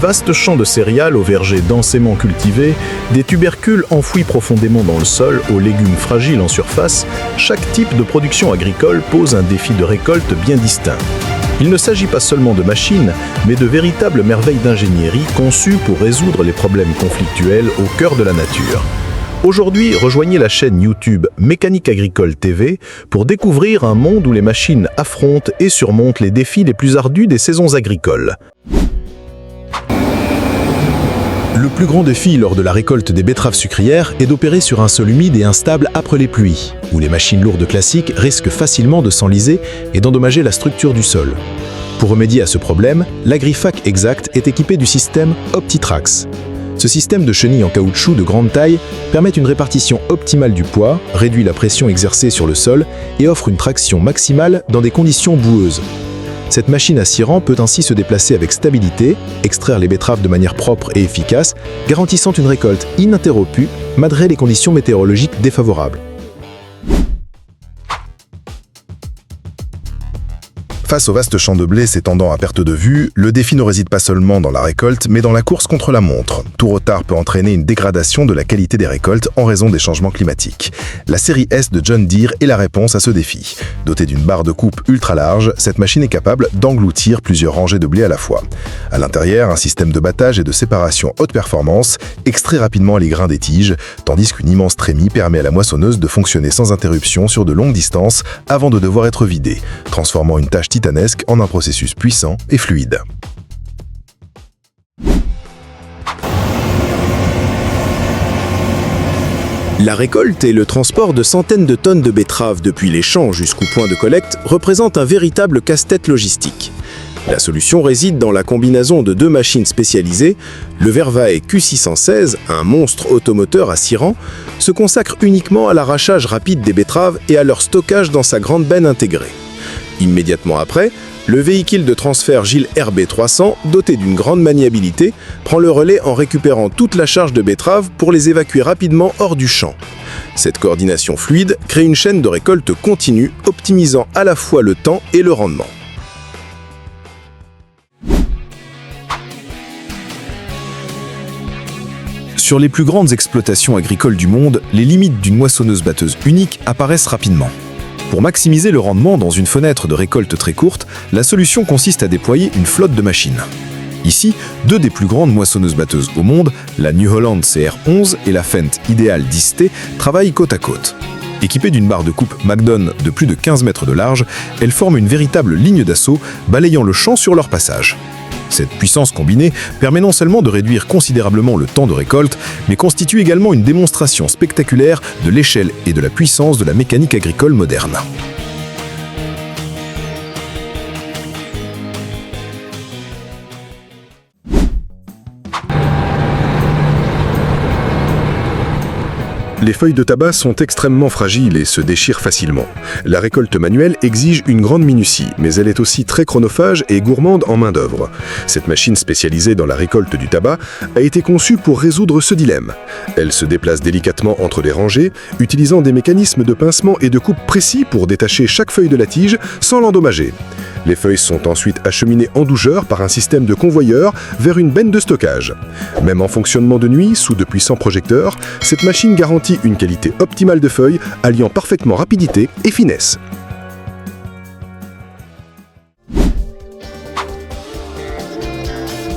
vastes champs de céréales aux vergers densément cultivés, des tubercules enfouis profondément dans le sol, aux légumes fragiles en surface, chaque type de production agricole pose un défi de récolte bien distinct. Il ne s'agit pas seulement de machines, mais de véritables merveilles d'ingénierie conçues pour résoudre les problèmes conflictuels au cœur de la nature. Aujourd'hui, rejoignez la chaîne YouTube Mécanique Agricole TV pour découvrir un monde où les machines affrontent et surmontent les défis les plus ardus des saisons agricoles. Le plus grand défi lors de la récolte des betteraves sucrières est d'opérer sur un sol humide et instable après les pluies, où les machines lourdes classiques risquent facilement de s'enliser et d'endommager la structure du sol. Pour remédier à ce problème, l'Agrifac Exact est équipé du système OptiTrax. Ce système de chenilles en caoutchouc de grande taille permet une répartition optimale du poids, réduit la pression exercée sur le sol et offre une traction maximale dans des conditions boueuses. Cette machine à scie-rang peut ainsi se déplacer avec stabilité, extraire les betteraves de manière propre et efficace, garantissant une récolte ininterrompue malgré les conditions météorologiques défavorables. Face aux vastes champs de blé s'étendant à perte de vue, le défi ne réside pas seulement dans la récolte, mais dans la course contre la montre. Tout retard peut entraîner une dégradation de la qualité des récoltes en raison des changements climatiques. La série S de John Deere est la réponse à ce défi. Dotée d'une barre de coupe ultra large, cette machine est capable d'engloutir plusieurs rangées de blé à la fois. À l'intérieur, un système de battage et de séparation haute performance extrait rapidement les grains des tiges, tandis qu'une immense trémie permet à la moissonneuse de fonctionner sans interruption sur de longues distances avant de devoir être vidée, transformant une tâche titanesque en un processus puissant et fluide. La récolte et le transport de centaines de tonnes de betteraves depuis les champs jusqu'au point de collecte représentent un véritable casse-tête logistique. La solution réside dans la combinaison de deux machines spécialisées. Le Vervae Q616, un monstre automoteur à 6 rangs, se consacre uniquement à l'arrachage rapide des betteraves et à leur stockage dans sa grande benne intégrée. Immédiatement après, le véhicule de transfert Gilles RB300, doté d'une grande maniabilité, prend le relais en récupérant toute la charge de betteraves pour les évacuer rapidement hors du champ. Cette coordination fluide crée une chaîne de récolte continue, optimisant à la fois le temps et le rendement. Sur les plus grandes exploitations agricoles du monde, les limites d'une moissonneuse-batteuse unique apparaissent rapidement. Pour maximiser le rendement dans une fenêtre de récolte très courte, la solution consiste à déployer une flotte de machines. Ici, deux des plus grandes moissonneuses-batteuses au monde, la New Holland CR11 et la Fendt Ideal 10T, travaillent côte à côte. Équipées d'une barre de coupe Magnum de plus de 15 mètres de large, elles forment une véritable ligne d'assaut, balayant le champ sur leur passage. Cette puissance combinée permet non seulement de réduire considérablement le temps de récolte, mais constitue également une démonstration spectaculaire de l'échelle et de la puissance de la mécanique agricole moderne. Les feuilles de tabac sont extrêmement fragiles et se déchirent facilement. La récolte manuelle exige une grande minutie, mais elle est aussi très chronophage et gourmande en main-d'œuvre. Cette machine spécialisée dans la récolte du tabac a été conçue pour résoudre ce dilemme. Elle se déplace délicatement entre les rangées, utilisant des mécanismes de pincement et de coupe précis pour détacher chaque feuille de la tige sans l'endommager. Les feuilles sont ensuite acheminées en douceur par un système de convoyeur vers une benne de stockage. Même en fonctionnement de nuit, sous de puissants projecteurs, cette machine garantit une qualité optimale de feuilles, alliant parfaitement rapidité et finesse.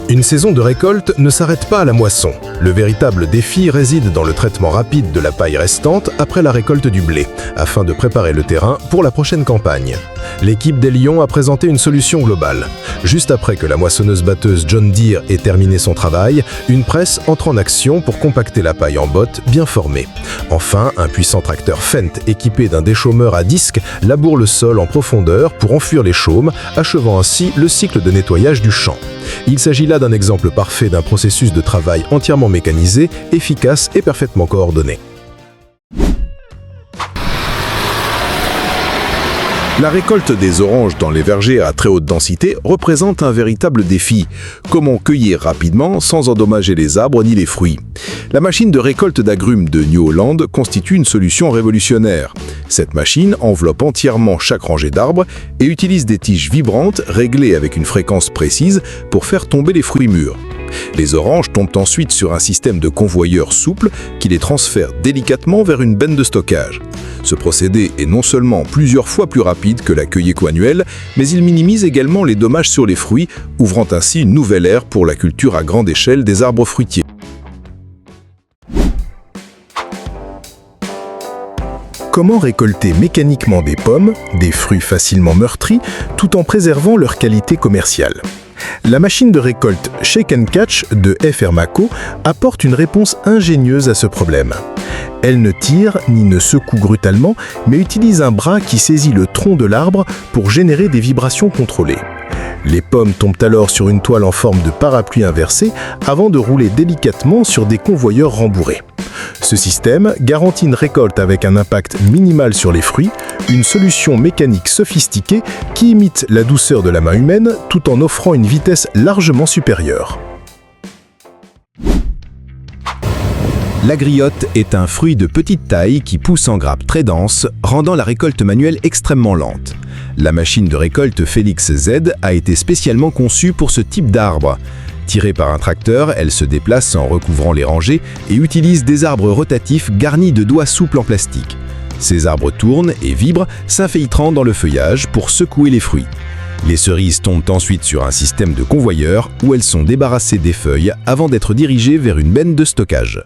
Une saison de récolte ne s'arrête pas à la moisson. Le véritable défi réside dans le traitement rapide de la paille restante après la récolte du blé, afin de préparer le terrain pour la prochaine campagne. L'équipe des Lions a présenté une solution globale. Juste après que la moissonneuse-batteuse John Deere ait terminé son travail, une presse entre en action pour compacter la paille en bottes bien formée. Enfin, un puissant tracteur Fendt équipé d'un déchaumeur à disque laboure le sol en profondeur pour enfuir les chaumes, achevant ainsi le cycle de nettoyage du champ. Il s'agit là d'un exemple parfait d'un processus de travail entièrement mécanisé, efficace et parfaitement coordonné. La récolte des oranges dans les vergers à très haute densité représente un véritable défi. Comment cueillir rapidement sans endommager les arbres ni les fruits? La machine de récolte d'agrumes de New Holland constitue une solution révolutionnaire. Cette machine enveloppe entièrement chaque rangée d'arbres et utilise des tiges vibrantes réglées avec une fréquence précise pour faire tomber les fruits mûrs. Les oranges tombent ensuite sur un système de convoyeur souple qui les transfère délicatement vers une benne de stockage. Ce procédé est non seulement plusieurs fois plus rapide que la cueille éco-annuelle, mais il minimise également les dommages sur les fruits, ouvrant ainsi une nouvelle ère pour la culture à grande échelle des arbres fruitiers. Comment récolter mécaniquement des pommes, des fruits facilement meurtris, tout en préservant leur qualité commerciale? La machine de récolte Shake & Catch de FR Mako apporte une réponse ingénieuse à ce problème. Elle ne tire ni ne secoue brutalement, mais utilise un bras qui saisit le tronc de l'arbre pour générer des vibrations contrôlées. Les pommes tombent alors sur une toile en forme de parapluie inversée avant de rouler délicatement sur des convoyeurs rembourrés. Ce système garantit une récolte avec un impact minimal sur les fruits, une solution mécanique sophistiquée qui imite la douceur de la main humaine tout en offrant une vitesse largement supérieure. La griotte est un fruit de petite taille qui pousse en grappes très denses, rendant la récolte manuelle extrêmement lente. La machine de récolte Félix Z a été spécialement conçue pour ce type d'arbre. Tirée par un tracteur, elle se déplace en recouvrant les rangées et utilise des arbres rotatifs garnis de doigts souples en plastique. Ces arbres tournent et vibrent, s'infiltrant dans le feuillage pour secouer les fruits. Les cerises tombent ensuite sur un système de convoyeur où elles sont débarrassées des feuilles avant d'être dirigées vers une benne de stockage.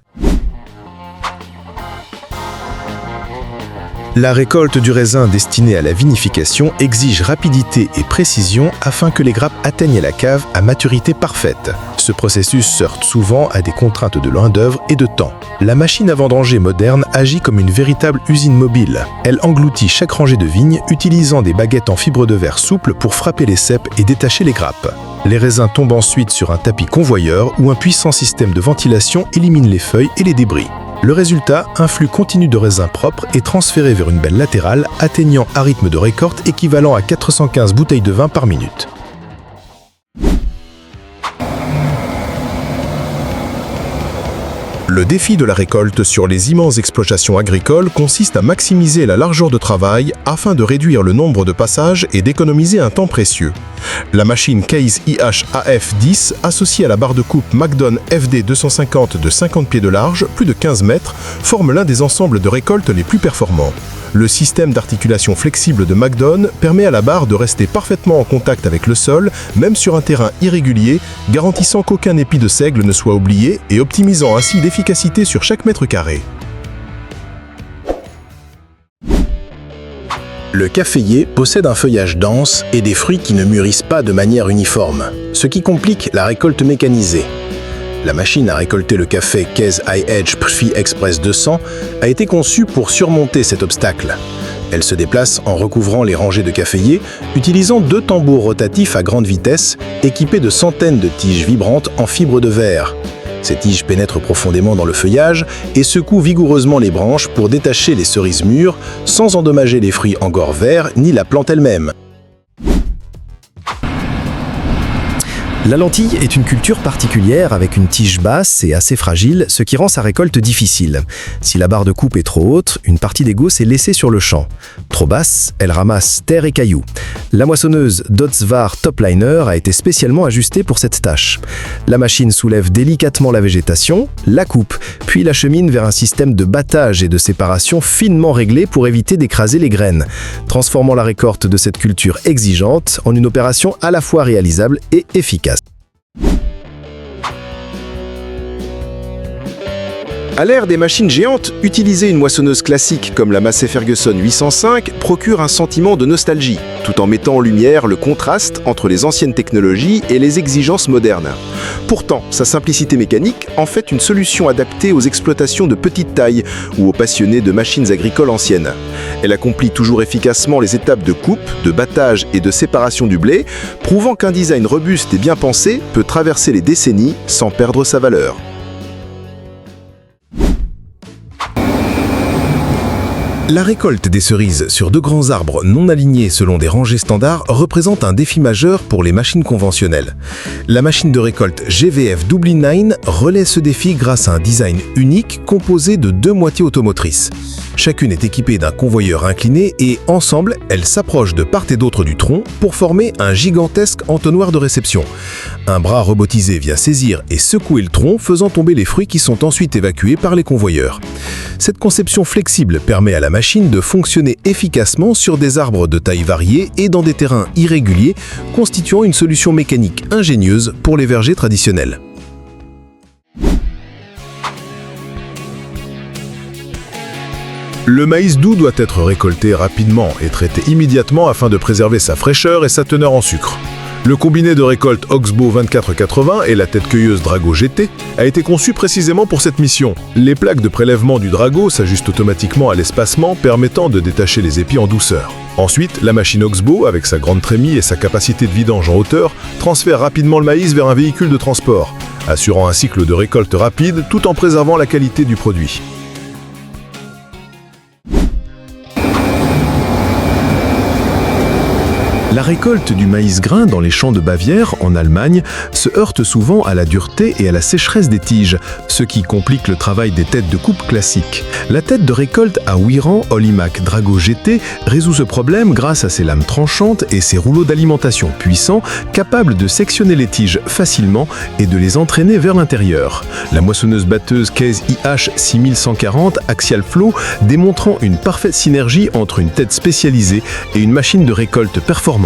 La récolte du raisin destiné à la vinification exige rapidité et précision afin que les grappes atteignent la cave à maturité parfaite. Ce processus se heurte souvent à des contraintes de main-d'œuvre et de temps. La machine à vendanger moderne agit comme une véritable usine mobile. Elle engloutit chaque rangée de vignes, utilisant des baguettes en fibre de verre souple pour frapper les ceps et détacher les grappes. Les raisins tombent ensuite sur un tapis convoyeur où un puissant système de ventilation élimine les feuilles et les débris. Le résultat, un flux continu de raisins propres est transféré vers une benne latérale, atteignant un rythme de récolte équivalent à 415 bouteilles de vin par minute. Le défi de la récolte sur les immenses exploitations agricoles consiste à maximiser la largeur de travail afin de réduire le nombre de passages et d'économiser un temps précieux. La machine Case IH-AF10, associée à la barre de coupe Macdon FD 250 de 50 pieds de large, plus de 15 mètres, forme l'un des ensembles de récolte les plus performants. Le système d'articulation flexible de Macdon permet à la barre de rester parfaitement en contact avec le sol, même sur un terrain irrégulier, garantissant qu'aucun épi de seigle ne soit oublié et optimisant ainsi l'efficacité sur chaque mètre carré. Le caféier possède un feuillage dense et des fruits qui ne mûrissent pas de manière uniforme, ce qui complique la récolte mécanisée. La machine à récolter le café Case IH Phi Express 200 a été conçue pour surmonter cet obstacle. Elle se déplace en recouvrant les rangées de caféiers, utilisant 2 tambours rotatifs à grande vitesse, équipés de centaines de tiges vibrantes en fibre de verre. Ces tiges pénètrent profondément dans le feuillage et secouent vigoureusement les branches pour détacher les cerises mûres, sans endommager les fruits encore verts ni la plante elle-même. La lentille est une culture particulière avec une tige basse et assez fragile, ce qui rend sa récolte difficile. Si la barre de coupe est trop haute, une partie des gausses est laissée sur le champ. Trop basse, elle ramasse terre et cailloux. La moissonneuse Dotsvar Topliner a été spécialement ajustée pour cette tâche. La machine soulève délicatement la végétation, la coupe, puis l'achemine vers un système de battage et de séparation finement réglé pour éviter d'écraser les graines, transformant la récolte de cette culture exigeante en une opération à la fois réalisable et efficace. À l'ère des machines géantes, utiliser une moissonneuse classique comme la Massey Ferguson 805 procure un sentiment de nostalgie, tout en mettant en lumière le contraste entre les anciennes technologies et les exigences modernes. Pourtant, sa simplicité mécanique en fait une solution adaptée aux exploitations de petite taille ou aux passionnés de machines agricoles anciennes. Elle accomplit toujours efficacement les étapes de coupe, de battage et de séparation du blé, prouvant qu'un design robuste et bien pensé peut traverser les décennies sans perdre sa valeur. La récolte des cerises sur de grands arbres non alignés selon des rangées standards représente un défi majeur pour les machines conventionnelles. La machine de récolte GVF Dublin 9 relaie ce défi grâce à un design unique composé de 2 moitiés automotrices. Chacune est équipée d'un convoyeur incliné et, ensemble, elles s'approchent de part et d'autre du tronc pour former un gigantesque entonnoir de réception. Un bras robotisé vient saisir et secouer le tronc, faisant tomber les fruits qui sont ensuite évacués par les convoyeurs. Cette conception flexible permet à la machine de fonctionner efficacement sur des arbres de taille variée et dans des terrains irréguliers, constituant une solution mécanique ingénieuse pour les vergers traditionnels. Le maïs doux doit être récolté rapidement et traité immédiatement afin de préserver sa fraîcheur et sa teneur en sucre. Le combiné de récolte Oxbow 2480 et la tête cueilleuse Drago GT a été conçu précisément pour cette mission. Les plaques de prélèvement du Drago s'ajustent automatiquement à l'espacement, permettant de détacher les épis en douceur. Ensuite, la machine Oxbow, avec sa grande trémie et sa capacité de vidange en hauteur, transfère rapidement le maïs vers un véhicule de transport, assurant un cycle de récolte rapide tout en préservant la qualité du produit. La récolte du maïs grain dans les champs de Bavière, en Allemagne, se heurte souvent à la dureté et à la sécheresse des tiges, ce qui complique le travail des têtes de coupe classiques. La tête de récolte à 8 rangs Olimac Drago GT résout ce problème grâce à ses lames tranchantes et ses rouleaux d'alimentation puissants, capables de sectionner les tiges facilement et de les entraîner vers l'intérieur. La moissonneuse-batteuse Case IH 6140 Axial Flow démontrant une parfaite synergie entre une tête spécialisée et une machine de récolte performante.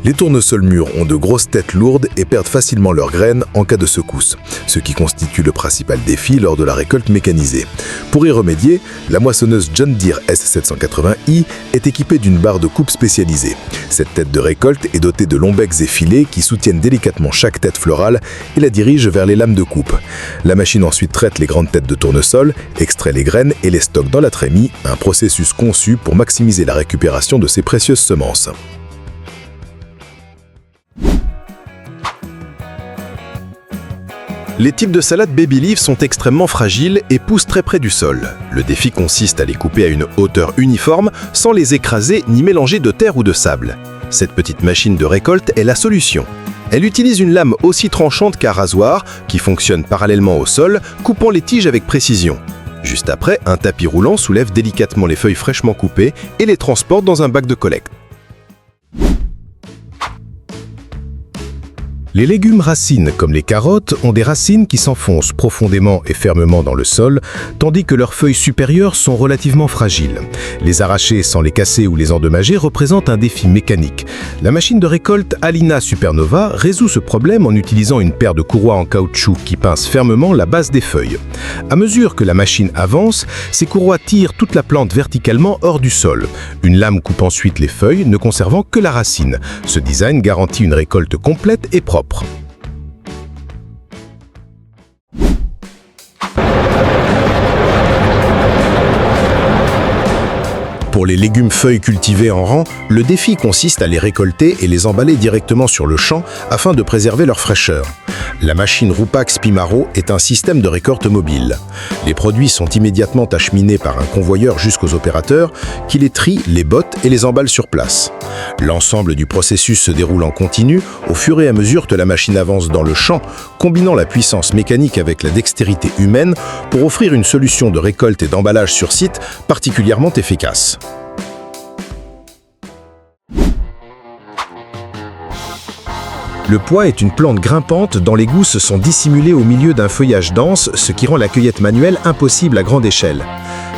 Les tournesols mûrs ont de grosses têtes lourdes et perdent facilement leurs graines en cas de secousse, ce qui constitue le principal défi lors de la récolte mécanisée. Pour y remédier, la moissonneuse John Deere S780i est équipée d'une barre de coupe spécialisée. Cette tête de récolte est dotée de longs becs effilés qui soutiennent délicatement chaque tête florale et la dirigent vers les lames de coupe. La machine ensuite traite les grandes têtes de tournesol, extrait les graines et les stocke dans la trémie, un processus conçu pour maximiser la récupération de ces précieuses semences. Les types de salades baby leaf sont extrêmement fragiles et poussent très près du sol. Le défi consiste à les couper à une hauteur uniforme sans les écraser ni mélanger de terre ou de sable. Cette petite machine de récolte est la solution. Elle utilise une lame aussi tranchante qu'un rasoir qui fonctionne parallèlement au sol, coupant les tiges avec précision. Juste après, un tapis roulant soulève délicatement les feuilles fraîchement coupées et les transporte dans un bac de collecte. Les légumes racines, comme les carottes, ont des racines qui s'enfoncent profondément et fermement dans le sol, tandis que leurs feuilles supérieures sont relativement fragiles. Les arracher sans les casser ou les endommager représente un défi mécanique. La machine de récolte Alina Supernova résout ce problème en utilisant une paire de courroies en caoutchouc qui pincent fermement la base des feuilles. À mesure que la machine avance, ces courroies tirent toute la plante verticalement hors du sol. Une lame coupe ensuite les feuilles, ne conservant que la racine. Ce design garantit une récolte complète et propre. Pour les légumes feuilles cultivés en rang, le défi consiste à les récolter et les emballer directement sur le champ afin de préserver leur fraîcheur. La machine Rupax Pimaro est un système de récolte mobile. Les produits sont immédiatement acheminés par un convoyeur jusqu'aux opérateurs qui les trient, les bottent et les emballent sur place. L'ensemble du processus se déroule en continu au fur et à mesure que la machine avance dans le champ, combinant la puissance mécanique avec la dextérité humaine pour offrir une solution de récolte et d'emballage sur site particulièrement efficace. Le pois est une plante grimpante dont les gousses sont dissimulées au milieu d'un feuillage dense, ce qui rend la cueillette manuelle impossible à grande échelle.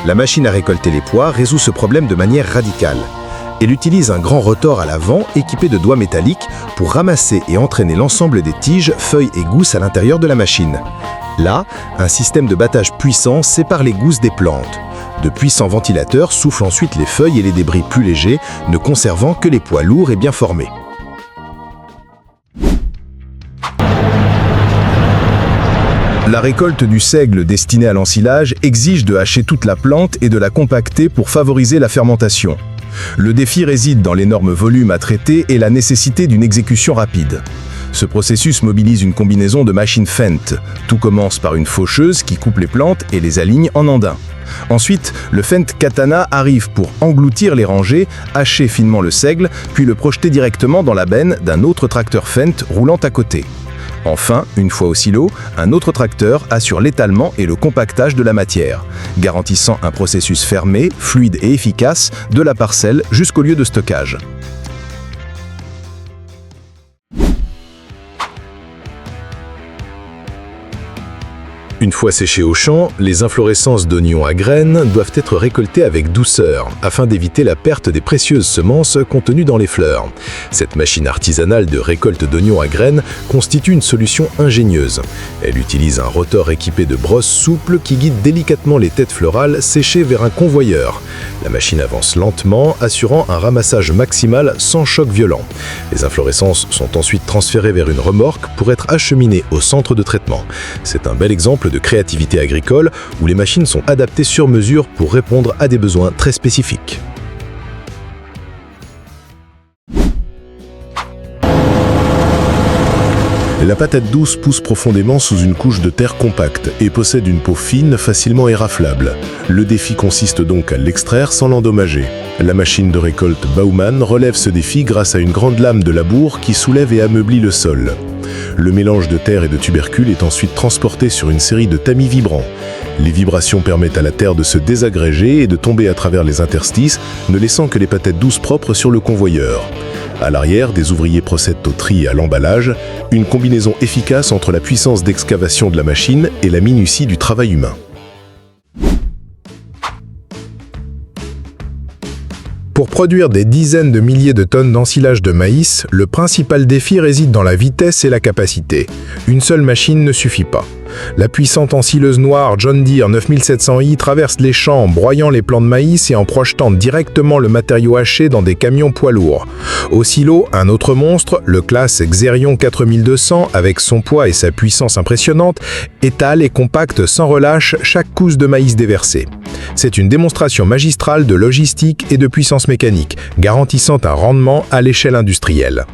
La machine à récolter les pois résout ce problème de manière radicale. Elle utilise un grand rotor à l'avant équipé de doigts métalliques pour ramasser et entraîner l'ensemble des tiges, feuilles et gousses à l'intérieur de la machine. Là, un système de battage puissant sépare les gousses des plantes. De puissants ventilateurs soufflent ensuite les feuilles et les débris plus légers, ne conservant que les pois lourds et bien formés. La récolte du seigle destiné à l'ensilage exige de hacher toute la plante et de la compacter pour favoriser la fermentation. Le défi réside dans l'énorme volume à traiter et la nécessité d'une exécution rapide. Ce processus mobilise une combinaison de machines Fendt. Tout commence par une faucheuse qui coupe les plantes et les aligne en andins. Ensuite, le Fendt Katana arrive pour engloutir les rangées, hacher finement le seigle, puis le projeter directement dans la benne d'un autre tracteur Fendt roulant à côté. Enfin, une fois au silo, un autre tracteur assure l'étalement et le compactage de la matière, garantissant un processus fermé, fluide et efficace de la parcelle jusqu'au lieu de stockage. Une fois séchées au champ, les inflorescences d'oignons à graines doivent être récoltées avec douceur, afin d'éviter la perte des précieuses semences contenues dans les fleurs. Cette machine artisanale de récolte d'oignons à graines constitue une solution ingénieuse. Elle utilise un rotor équipé de brosses souples qui guide délicatement les têtes florales séchées vers un convoyeur. La machine avance lentement, assurant un ramassage maximal sans choc violent. Les inflorescences sont ensuite transférées vers une remorque pour être acheminées au centre de traitement. C'est un bel exemple de créativité agricole où les machines sont adaptées sur mesure pour répondre à des besoins très spécifiques. La patate douce pousse profondément sous une couche de terre compacte et possède une peau fine facilement éraflable. Le défi consiste donc à l'extraire sans l'endommager. La machine de récolte Baumann relève ce défi grâce à une grande lame de labour qui soulève et ameublit le sol. Le mélange de terre et de tubercules est ensuite transporté sur une série de tamis vibrants. Les vibrations permettent à la terre de se désagréger et de tomber à travers les interstices, ne laissant que les patates douces propres sur le convoyeur. À l'arrière, des ouvriers procèdent au tri et à l'emballage, une combinaison efficace entre la puissance d'excavation de la machine et la minutie du travail humain. Pour produire des dizaines de milliers de tonnes d'ensilage de maïs, le principal défi réside dans la vitesse et la capacité. Une seule machine ne suffit pas. La puissante ensileuse noire John Deere 9700i traverse les champs en broyant les plants de maïs et en projetant directement le matériau haché dans des camions poids lourds. Au silo, un autre monstre, le classe Xerion 4200, avec son poids et sa puissance impressionnante, étale et compacte sans relâche chaque couche de maïs déversée. C'est une démonstration magistrale de logistique et de puissance mécanique, garantissant un rendement à l'échelle industrielle.